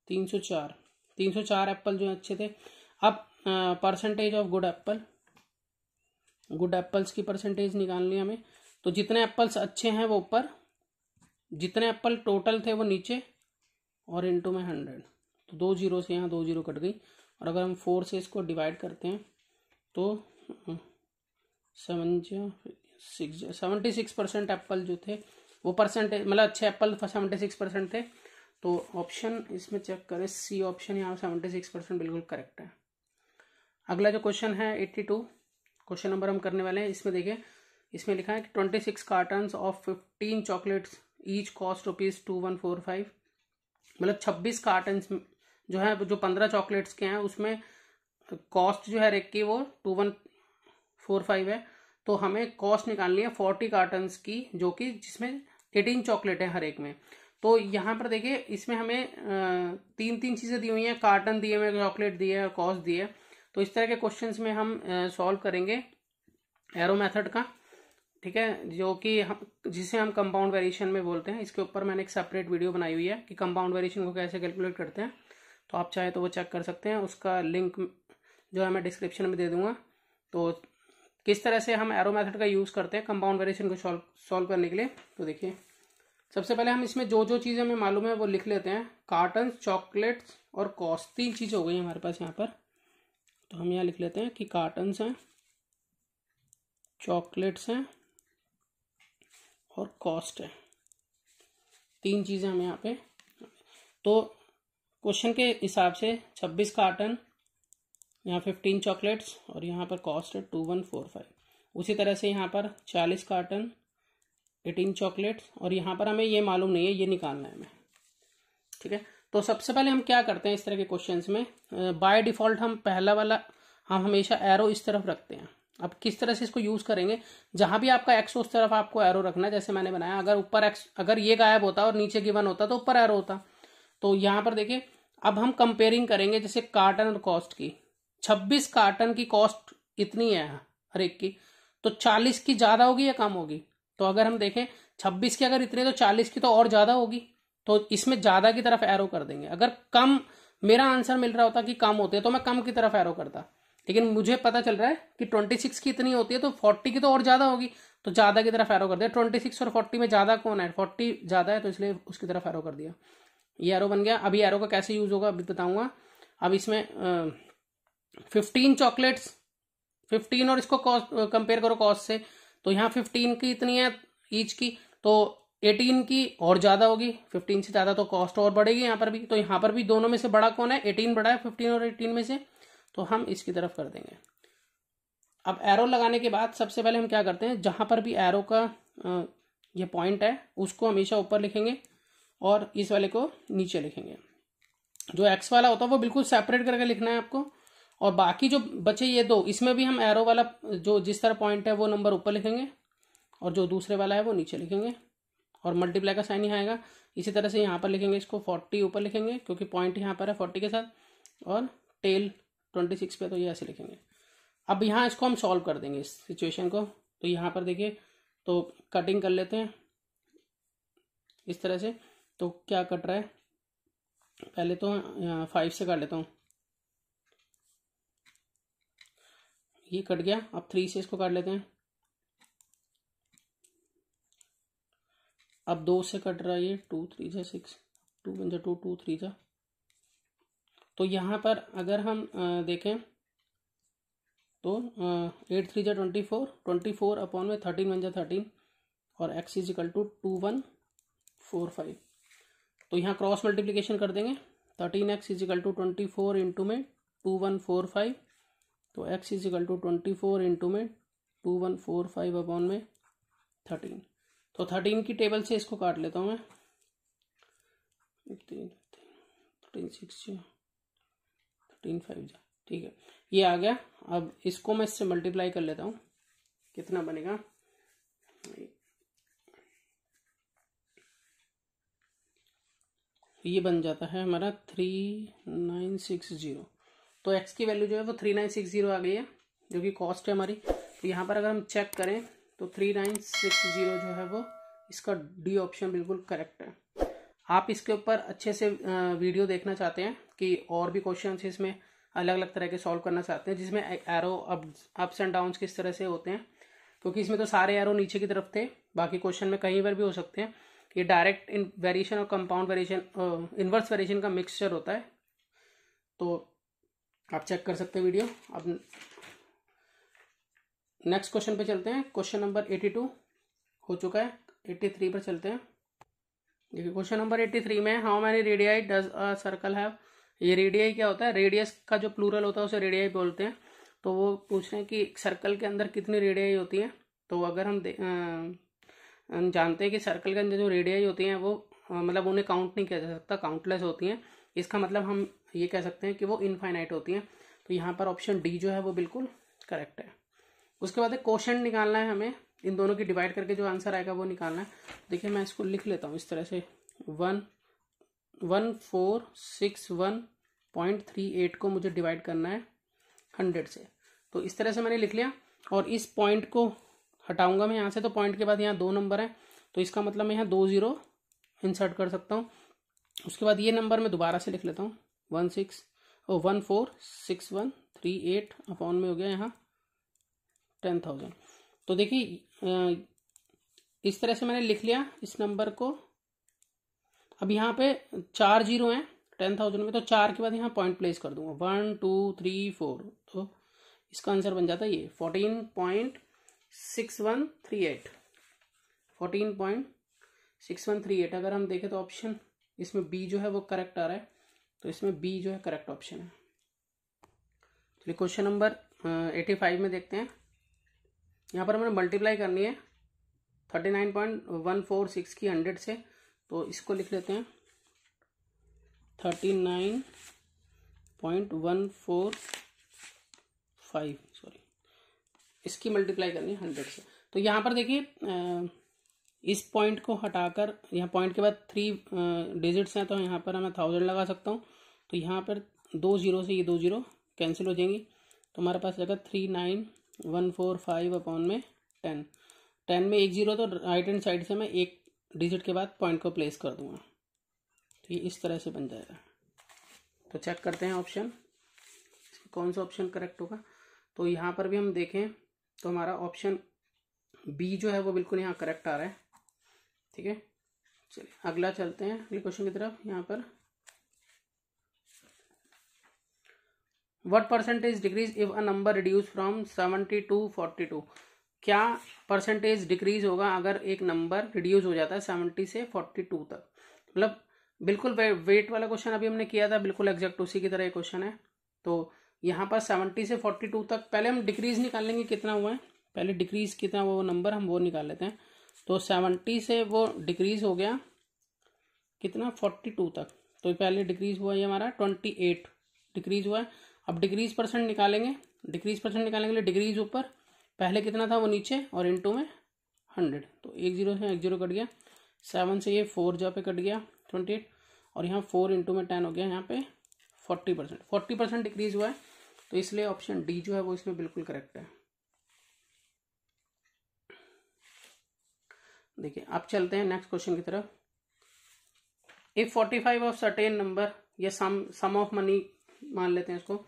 304 एप्पल जो अच्छे थे। अब percentage of good Apple, good apples की परसेंटेज निकालनी है हमें। तो जितने एप्पल्स अच्छे हैं वो ऊपर, जितने एप्पल टोटल थे वो नीचे, और इनटू में 100। तो 2 जीरो से यहाँ 2 जीरो कट गई, और अगर हम 4 से इसको डिवाइड करते हैं तो 76% एप्पल जो थे वो परसेंटेज, मतलब अच्छे एप्पल 76% थे। तो ऑप्शन इसमें चेक करें, सी ऑप्शन यहाँ 76% बिल्कुल करेक्ट है। अगला जो क्वेश्चन है 82 क्वेश्चन नंबर हम करने वाले हैं। इसमें देखिए, इसमें लिखा है कि 26 cottons of 15 chocolates each cost ₹2145। मतलब 26 कार्टन्स जो है, जो 15 चॉकलेट्स के हैं उसमें कॉस्ट जो है एक की वो 2145 है। तो हमें कॉस्ट निकालनी है 40 कार्टन्स की, जो कि जिसमें 18 चॉकलेट है हर एक में। तो यहाँ पर देखिए इसमें हमें तीन चीजें दी हुई हैं, कार्टन दिए हुए, चॉकलेट दिए और कॉस्ट दिए। तो इस तरह के क्वेश्चंस में हम सॉल्व करेंगे एरो मेथड का, ठीक है, जो कि जिसे हम कंपाउंड वेरिएशन में बोलते हैं। इसके ऊपर मैंने एक सेपरेट वीडियो बनाई हुई है कि कंपाउंड वेरिएशन को कैसे कैलकुलेट करते हैं, तो आप चाहे तो वो चेक कर सकते हैं। उसका लिंक जो है मैं डिस्क्रिप्शन में दे दूंगा। तो किस तरह से हम एरो मेथड का यूज करते हैं कंपाउंड वेरिएशन को सॉल्व करने के लिए, तो देखिए सबसे पहले हम इसमें जो जो चीजें हमें मालूम है वो लिख लेते हैं। कार्टन, चॉकलेट्स और कॉस्ट, 3 चीजें हो गई हमारे पास यहाँ पर। तो हम यहाँ लिख लेते हैं कि कार्टन्स हैं, चॉकलेट्स हैं और कॉस्ट है, 3 चीजें हमें यहाँ पे। तो क्वेश्चन के हिसाब से 26 कार्टन, यहाँ 15 चॉकलेट्स और यहाँ पर कॉस्ट है 2145। उसी तरह से यहाँ पर 40 कार्टन, 18 चॉकलेट्स, और यहाँ पर हमें ये मालूम नहीं है, ये निकालना है हमें, ठीक है। तो सबसे पहले हम क्या करते हैं इस तरह के क्वेश्चंस में, बाय डिफॉल्ट हम पहला वाला हम हमेशा एरो इस तरफ रखते हैं। अब किस तरह से इसको यूज करेंगे, जहां भी आपका एक्स उस तरफ आपको एरो रखना है, जैसे मैंने बनाया। अगर ऊपर एक्स, अगर ये गायब होता और नीचे गिवन होता तो ऊपर एरो होता। तो यहाँ पर देखिए अब हम कंपेयरिंग करेंगे, जैसे कार्टन और कॉस्ट की। 26 कार्टन की कॉस्ट इतनी है हर एक की, तो 40 की ज्यादा होगी या कम होगी। तो अगर हम देखें 26 की अगर इतनी, तो 40 की तो और ज्यादा होगी। तो इसमें ज्यादा की तरफ एरो कर देंगे। अगर कम, मेरा आंसर मिल रहा होता कि कम होते तो मैं कम की तरफ एरो करता, लेकिन मुझे पता चल रहा है कि 26 की इतनी होती है तो 40 की तो और ज्यादा होगी, तो ज्यादा की तरफ एरो कर दिया। 26 और 40 में ज्यादा कौन है, 40 ज्यादा है, तो इसलिए उसकी तरफ एरो कर दिया। ये एरो बन गया। अभी एरो का कैसे यूज होगा अभी बताऊंगा। अब इसमें 15 चॉकलेट्स, 15 और इसको कंपेयर करो कॉस्ट से, तो यहाँ 15 की इतनी है ईच की, तो 18 की और ज्यादा होगी, 15 से ज्यादा, तो कॉस्ट और बढ़ेगी यहाँ पर भी। तो यहाँ पर भी दोनों में से बड़ा कौन है, 18 बड़ा है 15 और 18 में से, तो हम इसकी तरफ कर देंगे। अब एरो लगाने के बाद सबसे पहले हम क्या करते हैं, जहां पर भी एरो का ये पॉइंट है उसको हमेशा ऊपर लिखेंगे और इस वाले को नीचे लिखेंगे। जो एक्स वाला होता है वो बिल्कुल सेपरेट करके लिखना है आपको, और बाकी जो बचे ये दो, इसमें भी हम एरो वाला जो जिस तरह पॉइंट है वो नंबर ऊपर लिखेंगे, और जो दूसरे वाला है वो नीचे लिखेंगे, और मल्टीप्लाई का साइन यहाँ आएगा। इसी तरह से यहाँ पर लिखेंगे, इसको 40 ऊपर लिखेंगे क्योंकि पॉइंट यहाँ पर है 40 के साथ, और टेल 26 पे, तो ये ऐसे लिखेंगे। अब यहाँ इसको हम सॉल्व कर देंगे इस सिचुएशन को। तो यहाँ पर देखिए, तो कटिंग कर लेते हैं इस तरह से। तो क्या कट रहा है, पहले तो 5 से काट लेता हूँ, ये कट गया। अब 3 से इसको काट लेते हैं, अब 2 से कट रहा है ये, 2 3 जा 6, 2 1 जा 2, 2 3 जा। तो यहाँ पर अगर हम देखें तो 8 3 जा 24, 24 अपॉन में 13 1 जा 13 और x इज इक्वल टू 2145। तो यहाँ क्रॉस मल्टीप्लीकेशन कर देंगे, 13x is equal to 24 into में 2145, तो x is equal to 24 into में 2145 अपॉन में 13। तो 13 की टेबल से इसको काट लेता हूँ मैं, 13 6 13 5 जा, ठीक है, ये आ गया। अब इसको मैं इससे मल्टीप्लाई कर लेता हूँ, कितना बनेगा, ये बन जाता है हमारा 3960। तो x की वैल्यू जो है वो 3960 आ गई है, जो कि कॉस्ट है हमारी। तो यहाँ पर अगर हम चेक करें तो 3960 जो है वो इसका डी ऑप्शन बिल्कुल करेक्ट है। आप इसके ऊपर अच्छे से वीडियो देखना चाहते हैं कि और भी क्वेश्चन इसमें अलग अलग तरह के सॉल्व करना चाहते हैं, जिसमें एरो अप्स एंड डाउन्स किस तरह से होते हैं, क्योंकि इसमें तो सारे एरो नीचे की तरफ थे, बाकी क्वेश्चन में कहीं पर भी हो सकते हैं। ये डायरेक्ट इन वेरिएशन और कंपाउंड वेरिएशन, इनवर्स वेरिएशन का मिक्सचर होता है। तो आप चेक कर सकते हैं वीडियो। अब नेक्स्ट क्वेश्चन पे चलते हैं। क्वेश्चन नंबर 82 हो चुका है, 83 पर चलते हैं। देखिए क्वेश्चन नंबर 83 में how many radii does a circle have. ये रेडियाई क्या होता है, रेडियस का जो प्लूरल होता है उसे रेडियाई बोलते हैं। तो वो पूछ रहे हैं कि सर्कल के अंदर कितनी रेडियाई होती है। तो अगर हम जानते हैं कि सर्कल के अंदर जो रेडियाई होती हैं वो मतलब उन्हें काउंट नहीं किया जा सकता, काउंटलेस होती हैं। इसका मतलब हम ये कह सकते हैं कि वो इनफाइनाइट होती हैं। तो यहाँ पर ऑप्शन डी जो है वो बिल्कुल करेक्ट है। उसके बाद क्वेश्चन निकालना है हमें, इन दोनों की डिवाइड करके जो आंसर आएगा वो निकालना है। देखिए मैं इसको लिख लेता हूँ इस तरह से, 11461.38 को मुझे डिवाइड करना है 100 से। तो इस तरह से मैंने लिख लिया, और इस पॉइंट को हटाऊंगा मैं यहाँ से। तो पॉइंट के बाद यहाँ 2 नंबर है, तो इसका मतलब मैं यहाँ 2 0 इंसर्ट कर सकता हूँ। उसके बाद ये नंबर मैं दोबारा से लिख लेता हूँ, 1466138 अपॉन में हो गया यहाँ 10,000। तो देखिए इस तरह से मैंने लिख लिया इस नंबर को। अब यहाँ पे 4 0 हैं 10,000 में, तो 4 के बाद यहाँ पॉइंट प्लेस कर दूंगा, 1 2 3 4। तो इसका आंसर बन जाता है ये 14.6138, 14.6138। अगर हम देखें तो ऑप्शन इसमें बी जो है वो करेक्ट आ रहा है, तो इसमें बी जो है करेक्ट ऑप्शन है। चलिए क्वेश्चन नंबर 85 में देखते हैं। यहाँ पर हमें मल्टीप्लाई करनी है 39.146 की 100 से। तो इसको लिख लेते हैं 39.145, सॉरी, इसकी मल्टीप्लाई करनी है 100 से। तो यहाँ पर देखिए इस पॉइंट को हटाकर, यहाँ पॉइंट के बाद 3 डिजिट्स हैं, तो यहाँ पर मैं 1000 लगा सकता हूँ। तो यहाँ पर 2 0 से ये 2 0 कैंसिल हो जाएंगी, तो हमारे पास रहेगा 39.145 अपॉन में 10। 10 में 1 0, तो राइट हैंड साइड से मैं एक डिजिट के बाद पॉइंट को प्लेस कर दूंगा। तो ये इस तरह से बन जाएगा। तो चेक करते हैं ऑप्शन, कौन सा ऑप्शन करेक्ट होगा। तो यहाँ पर भी हम देखें तो हमारा ऑप्शन बी जो है वो बिल्कुल यहाँ करेक्ट आ रहा है, ठीक है। चलिए अगला चलते हैं अगले क्वेश्चन की तरफ। यहाँ पर what percentage decrease if a number reduce from 70 to 42। क्या परसेंटेज डिक्रीज होगा अगर एक नंबर रिड्यूस हो जाता है 70 से 42 तक। मतलब बिल्कुल वेट वाला क्वेश्चन अभी हमने किया था, बिल्कुल एग्जैक्ट उसी की तरह एक क्वेश्चन है। तो यहाँ पर 70 से 42 तक, पहले हम डिक्रीज निकाल लेंगे कितना हुआ है, पहले डिक्रीज कितना वो नंबर हम वो निकाल लेते हैं। तो 70 से वो डिक्रीज हो गया कितना 42 तक, तो पहले डिक्रीज हुआ ये हमारा 28 डिक्रीज हुआ है। अब डिक्रीज परसेंट निकालेंगे, डिक्रीज परसेंट निकालने के लिए डिक्रीज ऊपर, पहले कितना था वो नीचे, और इनटू में 100। तो 1 0 से 1 0 कट गया, 7 से ये 4 जहाँ पे कट गया 28, और यहाँ 4 इंटू में 10 हो गया यहाँ पे 40%। 40% डिक्रीज हुआ है, तो इसलिए ऑप्शन डी जो है वो इसमें बिल्कुल करेक्ट है। देखिए अब चलते हैं नेक्स्ट क्वेश्चन की तरफ। इफ 45 ऑफ सर्टेन नंबर, ये सम ऑफ मनी मान लेते हैं इसको,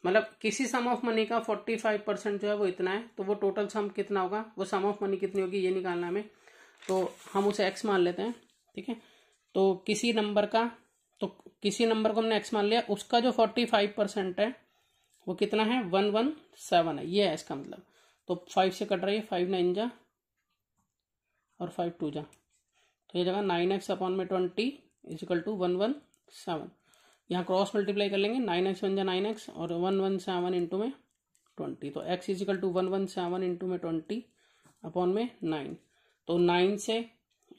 मतलब किसी सम ऑफ मनी का 45% जो है वो इतना है, तो वो टोटल सम कितना होगा, वो सम ऑफ मनी कितनी होगी ये निकालना हमें। तो हम उसे x मान लेते हैं, ठीक है। तो किसी नंबर को हमने x मान लिया, उसका जो 45% है वो कितना है, 117 है, ये है इसका मतलब। तो 5 से कट रही है, 5 9 जा और 5 2 जा, तो ये जगह 9x अपॉन में 20 इजिकल टू 117। यहाँ क्रॉस मल्टीप्लाई कर लेंगे, 9x 1 जा 9x और 117 इंटू में 20, तो x इजिकल टू 117 इंटू में 20 अपॉन में 9। तो 9 से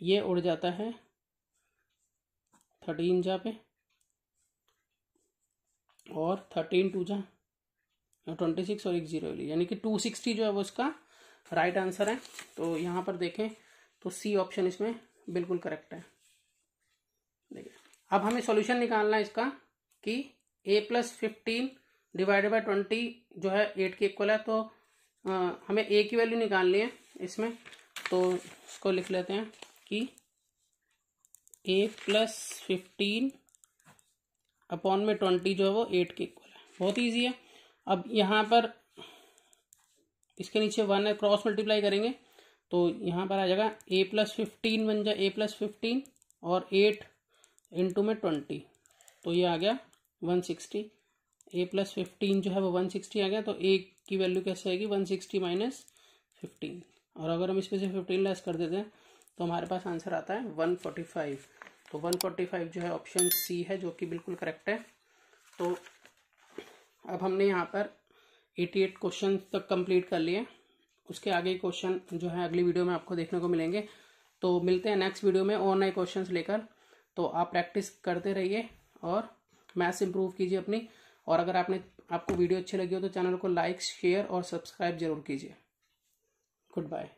ये उड़ जाता है 13 जा पे, और 13 2 जा 26 और एक 0 ली, यानी कि 260 जो है वो इसका राइट आंसर है। तो यहाँ पर देखें तो सी ऑप्शन इसमें बिल्कुल करेक्ट है। देखिए अब हमें सॉल्यूशन निकालना है इसका कि a प्लस 15 डिवाइडेड बाई 20 जो है 8 के इक्वल है। तो हमें a की वैल्यू निकालनी है इसमें, तो इसको लिख लेते हैं कि a प्लस 15 अपॉन में 20 जो है वो 8 के इक्वल है। बहुत ईजी है। अब यहाँ पर इसके नीचे 1 है, क्रॉस मल्टीप्लाई करेंगे तो यहाँ पर आ जाएगा a प्लस 15 बन जाए a प्लस 15 और 8 इंटू में 20, तो ये आ गया 160। a प्लस 15 जो है वो 160 आ गया, तो a की वैल्यू कैसे आएगी, 160 माइनस 15, और अगर हम इसमें से 15 लेस कर देते हैं तो हमारे पास आंसर आता है 145। तो 145 जो है ऑप्शन सी है, जो कि बिल्कुल करेक्ट है। तो अब हमने यहाँ पर 88 क्वेश्चन तक कंप्लीट कर लिए। उसके आगे क्वेश्चन जो है अगली वीडियो में आपको देखने को मिलेंगे। तो मिलते हैं नेक्स्ट वीडियो में और नए क्वेश्चंस लेकर। तो आप प्रैक्टिस करते रहिए और मैथ्स इंप्रूव कीजिए अपनी। और अगर आपको वीडियो अच्छी लगी हो तो चैनल को लाइक, शेयर और सब्सक्राइब जरूर कीजिए। Good bye.